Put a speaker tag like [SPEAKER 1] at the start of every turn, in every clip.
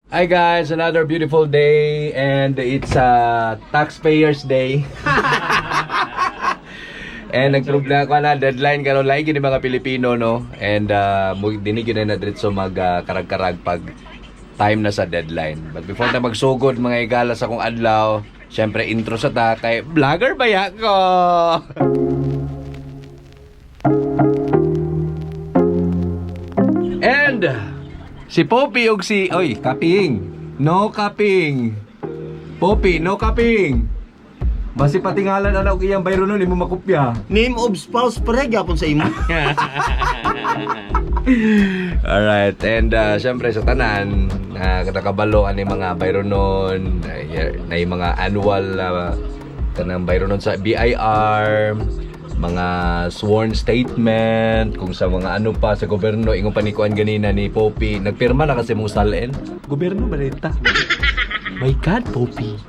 [SPEAKER 1] Hi guys, another beautiful day and it's taxpayers day. And nagproblema ko na deadline karon lagi ni mga Pilipino no. And dinig yun na diretso karag-karag pag time na sa deadline. But before na magsugod mga igala sa kong adlaw, syempre intro sa ta kay vlogger baya ko. And si Poppy og si kaping. No kaping. Poppy, no kaping. Basi patingalan na og iyang bayro nun imo makopya.
[SPEAKER 2] Name of spouse pare gyapon sa imo.
[SPEAKER 1] Alright, and syempre sa tanan nakabalo ani mga bayro nun na yung mga annual kanang bayro nun sa BIR, mga sworn statement kung sa mga ano pa sa gobyerno ingon panikuan ganina ni Poppy nagpirma na kasi mong salen gobyerno balita. My God, Poppy,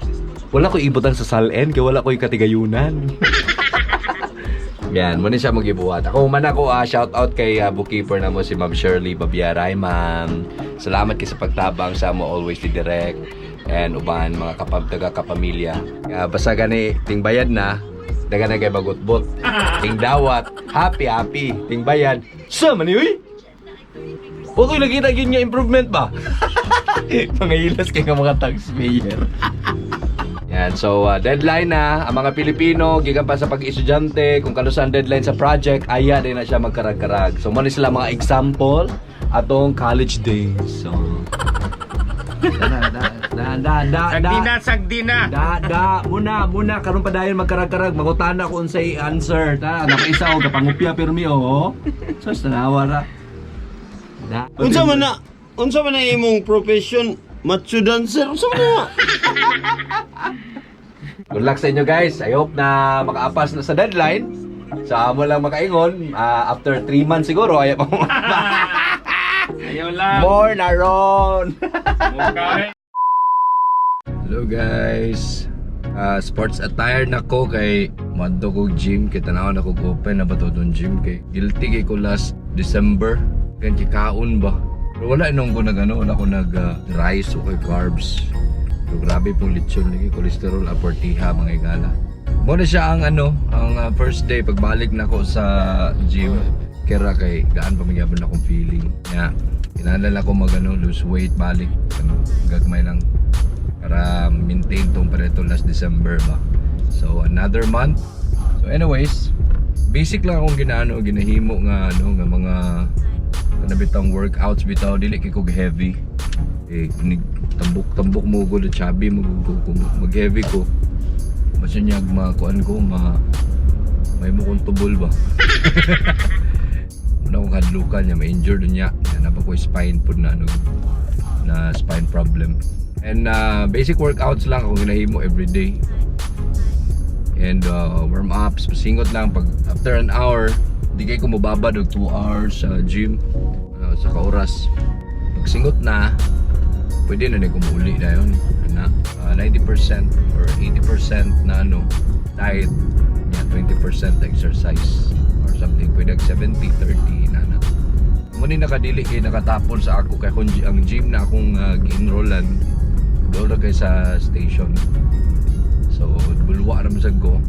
[SPEAKER 1] wala ko ibutan sa salen kaya wala ko yung katigayunan. Yan, muna siya mag-ibuhat. Ako man ako, shout out kay bookkeeper na mo si Ma'am Shirley Babiaray. Ma'am, salamat kay sa pagtabang sa mo always di direct and uban mga kapamilya. Basta gani ting bayad na daga na kay bagot-bot. Ting dawat, happy. Ting bayad, sa man uy. Okay nakita gyud nga improvement ba? Pangayilas kay nga mga taxpayer. Yan, so deadline na ang mga Pilipino gikan pa sa pag-estudyante kung kanusan deadline sa project aya din na siya magkarag-karag. So mo ni sila mga example atong college days. So
[SPEAKER 2] Sagdina.
[SPEAKER 1] Muna karon pa dayon magkarag-karag mangutana ko unsay answer ta. Nakaisa og kapangupya pirmi oh. So tanawa ra.
[SPEAKER 2] Unsa man na imong profession? Macho dancer. Unsa man na?
[SPEAKER 1] Good luck sa inyo guys. I hope na makaapas na sa deadline. Sa amo lang makaingon after 3 months siguro ayaw pa mo.
[SPEAKER 2] Ayaw lang.
[SPEAKER 1] More na ron.
[SPEAKER 2] Okay.
[SPEAKER 1] Hello guys. Sports attire na ko kay madto ko gym kay tanaw na ko open na ba to dong gym kay guilty kay ko last December kan kikaon ba. Pero wala nung ko wala ko rice o kay carbs. So, grabe pong lechon lagi cholesterol aportiha mga igala. Mo na siya ang first day pagbalik na ko sa gym. Kaya kay gaan pa magyapon akong feeling. Nya kinahanglan ako lose weight balik gagmay lang para maintain tong pareto last December ba. So another month. So anyways, basic lang akong ginahimo nga mga kanabitang workouts bitaw dili kay kog heavy. Tambok mo gud chubby mag heavy ko. Basta niya makuan ko may mo kong tubol ba. Muna kong hadlukan niya ma-injured niya na pa ko spine pud na spine problem. And basic workouts lang akong ginahimo everyday. And warm ups, pasingot lang pag after an hour, di kay ko mababad og 2 hours sa gym sa kaoras. Pagsingot na pwede na ko muli na yun na 90% or 80% na diet niya, 20% exercise or something, pwede 70-30 na muna nakadili kay nakatapon sa ako kay ang gym na akong gi-enrollan doon na kay sa station. So bulwa naman sa go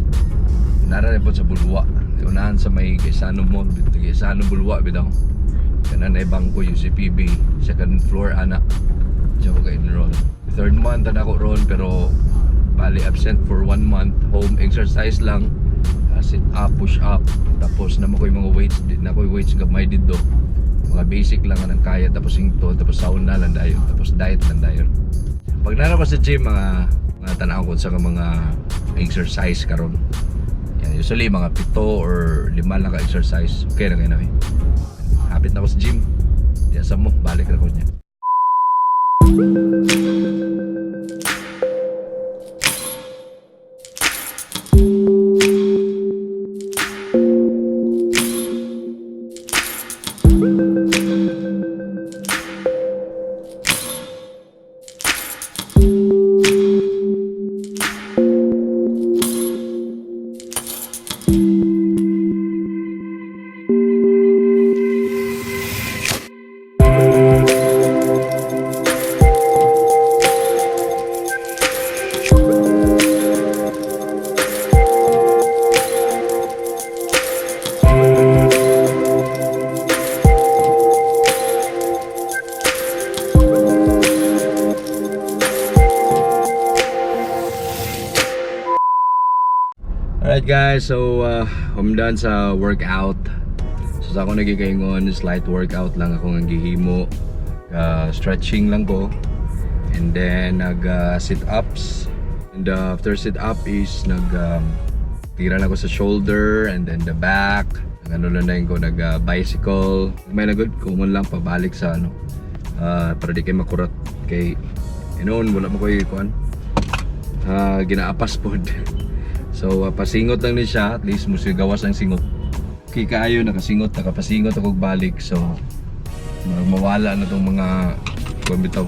[SPEAKER 1] nara po sa bulwa unahan sa may Quezano Mall Quezano bulwa bitaw kanan ay bangko yung CPB second floor ana siya ko ka-enroll. Third month na ako roon pero bali absent for 1 month. Home exercise lang, sit up, push up, tapos na yung mga weights gamay dito, mga basic lang ang kaya, tapos hingto, tapos sauna lang dayon, tapos diet lang dayon. Pag nara ko sa gym mga tanaw ko sa mga exercise karon. Yan, usually mga 7 or 5 lang ka exercise okay na kayo na hapit na ako sa gym diya sa mo balik na ko niya. Guys, so I'm done sa workout. So sa ako nagikaingon is light workout lang ako ng gihimo. Stretching lang ko. And then sit-ups. And after sit-up is tira na ako sa shoulder and then the back. Ano lang ko bicycle. May nagod common lang pabalik sa para di kayo makurat kay noon wala mo koy kuan. Ginaapas pod. So pasingot lang ni siya, at least musigawas ang singot. Okay kaayo nakasingot, nakapasingot ako balik. So mawala na tong mga bitaw,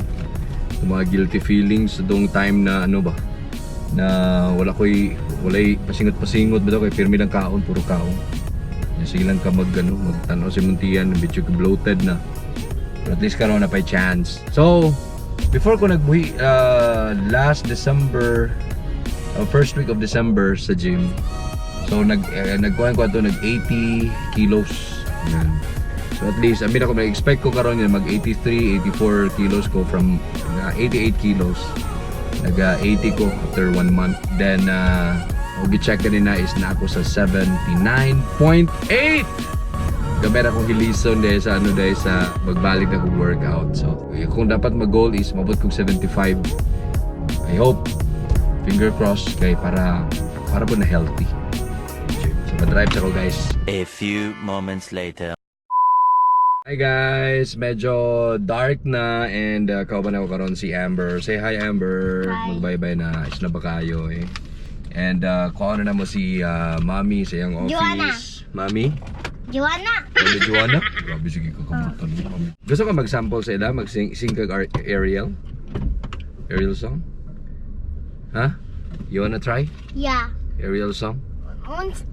[SPEAKER 1] mga guilty feelings sa tong time na na walay pasingot-pasingot ba daw kay pirmi lang kaon, puro kaon. Sige lang ka magtanaw si muntian, bityo ka bloated na. But at least karon na pay chance. So before ko nagbuhi last December, first week of December sa gym. So nagkuhan ko ato nag 80 kilos. Yan. So at least ako na-expect ko karon mag 83, 84 kilos ko from 88 kilos. Nag 80 ko after 1 month. Then gi-check kanina is na ako sa 79.8. Gamay akong hilison dahil sa dahil sa magbalik na kong workout. So kung dapat mag-goal is mabot kong 75. I hope, finger crossed kay para po na healthy. So ma-drive ako guys.
[SPEAKER 3] A few moments later.
[SPEAKER 1] Hi guys, medyo dark na and kauban ako karon si Amber. Say hi Amber.
[SPEAKER 4] Hi.
[SPEAKER 1] Magbay-bye na, is na ba kayo eh. And kuha na mo si Mami sa iyang office.
[SPEAKER 4] Joanna.
[SPEAKER 1] Mami?
[SPEAKER 4] Joanna!
[SPEAKER 1] Ano Joanna? Grabe sige ko kamutan ni Mami. Gusto ka mag-sample sa ila? Mag-sing kag Ariel? Ariel song? Ha? You wanna try?
[SPEAKER 4] Yeah.
[SPEAKER 1] Ariel song?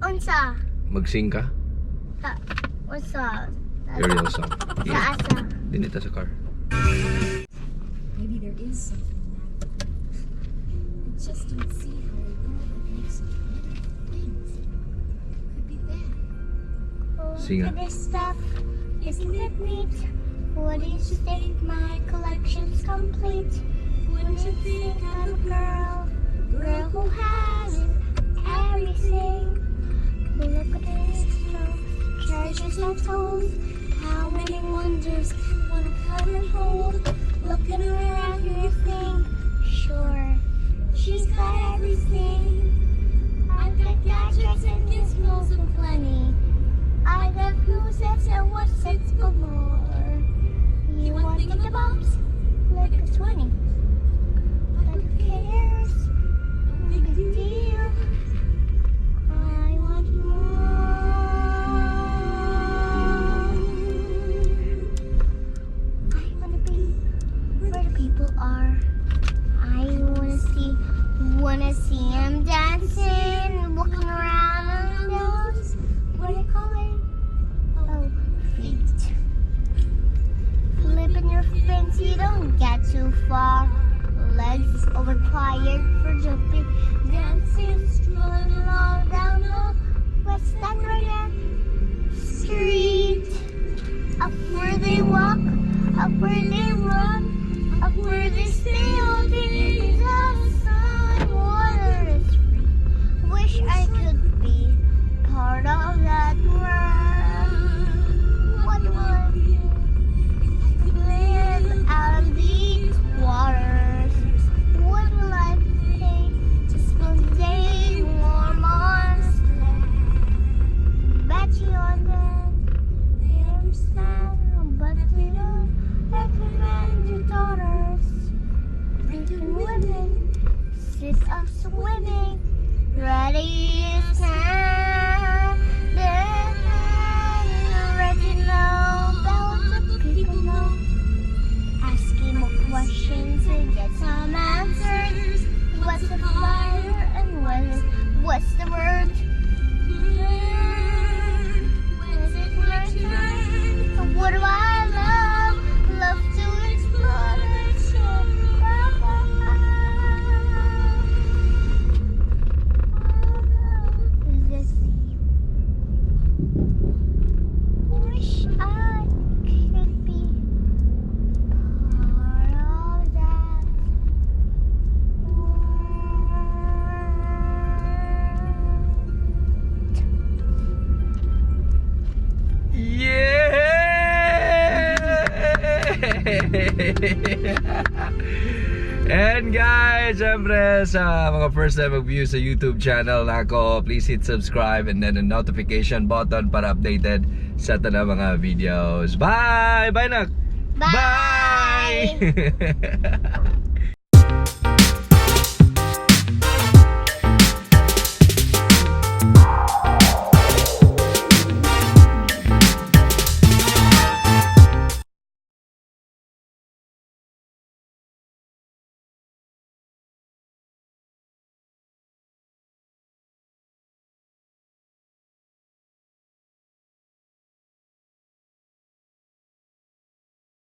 [SPEAKER 4] Unsa?
[SPEAKER 1] Mag-sing ka?
[SPEAKER 4] Unsa?
[SPEAKER 1] Ariel song.
[SPEAKER 4] Sa asa?
[SPEAKER 1] Dinita sa car.
[SPEAKER 5] Maybe there is something magical. I just don't see how a world that makes such wonderful things could be bad.
[SPEAKER 1] Sing
[SPEAKER 4] Look at this stuff. Isn't it neat? What do you think? My collection's complete. Wouldn't you think I'm a girl who has everything? Look at this stuff. Treasures untold. How many wonders wanna come and hold? Looking around you think, sure, she's got everything. I've got gadgets and gizmos aplenty. I got cruises and what's it galore. You want the bumps? Like a 20. But who cares? No big deal. I want more. I wanna be where the people are. I wanna see them dancing, walking around on those, what do you call it? Oh, feet. Flipping your fins, you don't get too far. Legs overtired for jumping, dancing, strolling along down the West End Street. Up where they walk, up where they run, up where they stay all day. The sun, water is free. Wish I could be part of that world. What would you live out of these waters? What will I pay to spend a day warm on land? Bet you on them, they understand, but they don't recommend your daughters. Drinking women, sit up swimming, ready to stand. Then original bells of people know. Asking more questions and get some answers. What's the fire and what's the word? When is it my turn? What do I love? Love to explore and share. Is
[SPEAKER 1] And guys, syempre sa mga first time mag-view sa YouTube channel nako, please hit subscribe and then the notification button para updated sa tanang mga videos. Bye! Bye nak!
[SPEAKER 4] Bye!
[SPEAKER 1] Bye!